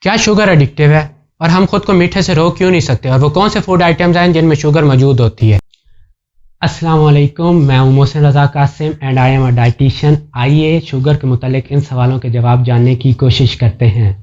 क्या sugar addictive है और हम खुद को मीठे से रोक क्यों नहीं सकते, और वो कौन से फूड आइटम्स हैं जिनमें शुगर मौजूद होती है। अस्सलाम वालेकुम, मैं हूं Mohsin Raza Qasim and I am a dietitian. आइए शुगर के मुतालिक इन सवालों के जवाब जानने की कोशिश करते हैं।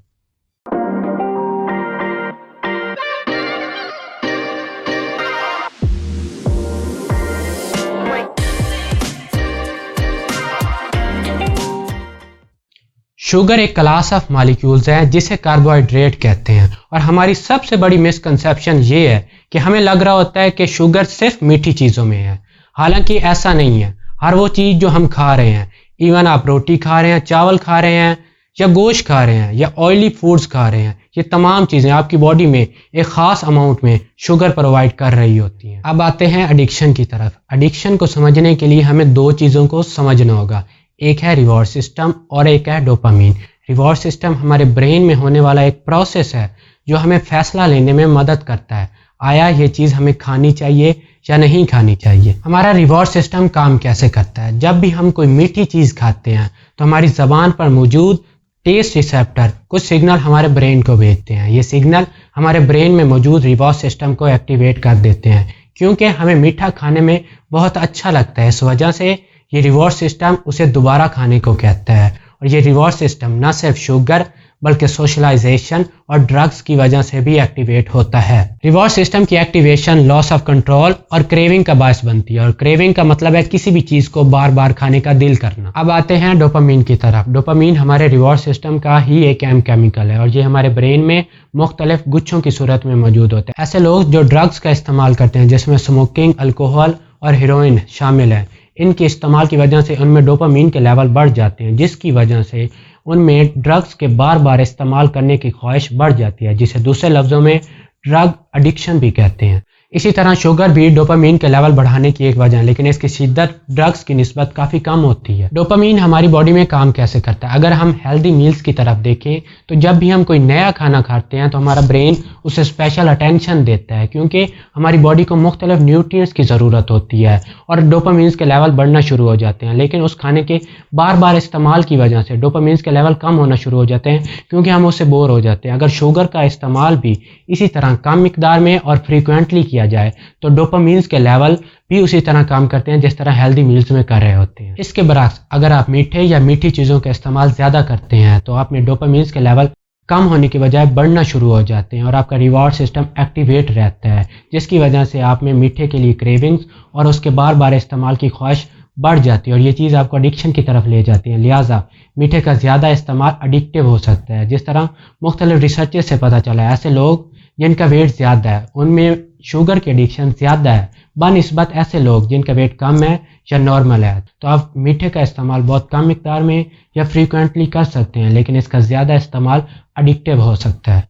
शुगर एक क्लास ऑफ मॉलिक्यूल्स है जिसे कार्बोहाइड्रेट कहते हैं, और हमारी सबसे बड़ी मिसकंसेप्शन ये है कि हमें लग रहा होता है कि शुगर सिर्फ मीठी चीज़ों में है। हालांकि ऐसा नहीं है। हर वो चीज़ जो हम खा रहे हैं, इवन आप रोटी खा रहे हैं, चावल खा रहे हैं, या गोश्त खा रहे हैं, या ऑयली फूड्स खा रहे हैं, ये तमाम चीज़ें आपकी बॉडी में एक ख़ास अमाउंट में शुगर प्रोवाइड कर रही होती हैं। अब आते हैं एडिक्शन की तरफ। एडिक्शन को समझने के लिए हमें दो चीज़ों को समझना होगा, एक है रिवॉर्ड सिस्टम और एक है डोपामीन। रिवॉर्ड सिस्टम हमारे ब्रेन में होने वाला एक प्रोसेस है जो हमें फैसला लेने में मदद करता है, आया ये चीज़ हमें खानी चाहिए या नहीं खानी चाहिए। हमारा रिवॉर्ड सिस्टम काम कैसे करता है, जब भी हम कोई मीठी चीज़ खाते हैं तो हमारी ज़बान पर मौजूद टेस्ट रिसेप्टर कुछ सिग्नल हमारे ब्रेन को भेजते हैं। ये सिग्नल हमारे ब्रेन में मौजूद रिवॉर्ड सिस्टम को एक्टिवेट कर देते हैं, क्योंकि हमें मीठा खाने में बहुत अच्छा लगता है। इस वजह से ये रिवॉर्ड सिस्टम उसे दोबारा खाने को कहता है। और ये रिवॉर्ड सिस्टम न सिर्फ शुगर बल्कि सोशलाइजेशन और ड्रग्स की वजह से भी एक्टिवेट होता है। रिवॉर्ड सिस्टम की एक्टिवेशन लॉस ऑफ कंट्रोल और क्रेविंग का बायस बनती है, और क्रेविंग का मतलब है किसी भी चीज़ को बार बार खाने का दिल करना। अब आते हैं डोपामीन की तरफ। डोपामीन हमारे रिवॉर्ड सिस्टम का ही एक अहम केमिकल है, और ये हमारे ब्रेन में मुख्तलिफ गुच्छों की सूरत में मौजूद होते हैं। ऐसे लोग जो ड्रग्स का इस्तेमाल करते हैं, जिसमें स्मोकिंग, अल्कोहल और हेरोइन शामिल है, इनके इस्तेमाल की वजह से उनमें डोपामीन के लेवल बढ़ जाते हैं, जिसकी वजह से उनमें ड्रग्स के बार बार इस्तेमाल करने की ख्वाहिश बढ़ जाती है, जिसे दूसरे लफ्ज़ों में ड्रग एडिक्शन भी कहते हैं। इसी तरह शुगर भी डोपामीन के लेवल बढ़ाने की एक वजह है, लेकिन इसकी शिद्दत ड्रग्स की निस्बत काफ़ी कम होती है। डोपामीन हमारी बॉडी में काम कैसे करता है, अगर हम हेल्दी मील्स की तरफ देखें तो जब भी हम कोई नया खाना खाते हैं तो हमारा ब्रेन उसे स्पेशल अटेंशन देता है, क्योंकि हमारी बॉडी को मुख्तलिफ न्यूट्रिएंट्स की ज़रूरत होती है और डोपामीन्स के लेवल बढ़ना शुरू हो जाते हैं। लेकिन उस खाने के बार बार इस्तेमाल की वजह से डोपामीन्स के लेवल कम होना शुरू हो जाते हैं, क्योंकि हम उससे बोर हो जाते हैं। अगर शुगर का इस्तेमाल भी इसी तरह कम मिकदार में और फ्रीक्वेंटली किया जाए तो डोपामीन्स के लेवल भी उसी तरह काम करते हैं जिस तरह हेल्दी मील्स में कर रहे होते हैं। इसके बरक्स अगर आप मीठे या मीठी चीज़ों का इस्तेमाल ज़्यादा करते हैं तो आप में डोपामीन्स के लेवल कम होने की बजाय बढ़ना शुरू हो जाते हैं, और आपका रिवॉर्ड सिस्टम एक्टिवेट रहता है, जिसकी वजह से आप में मीठे के लिए क्रेविंग्स और उसके बार बार इस्तेमाल की ख्वाहिश बढ़ जाती है, और ये चीज़ आपको एडिक्शन की तरफ ले जाती है। लिहाजा मीठे का ज़्यादा इस्तेमाल एडिक्टिव हो सकता है। जिस तरह मुख्तलिफ रिसर्च से पता चला है, ऐसे लोग जिनका वेट ज़्यादा है उनमें शुगर की एडिक्शन ज़्यादा है बनिस्बत ऐसे लोग जिनका वेट कम है या नॉर्मल है। तो आप मीठे का इस्तेमाल बहुत कम मिकदार में या फ्रीक्वेंटली कर सकते हैं, लेकिन इसका ज़्यादा इस्तेमाल एडिक्टिव हो सकता है।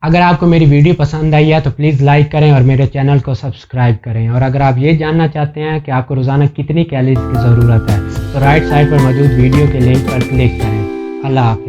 अगर आपको मेरी वीडियो पसंद आई है तो प्लीज़ लाइक करें और मेरे चैनल को सब्सक्राइब करें। और अगर आप ये जानना चाहते हैं कि आपको रोज़ाना कितनी कैलोरीज की ज़रूरत है तो राइट साइड पर मौजूद वीडियो के लिंक पर क्लिक करें। अल्लाह हाफ़िज़।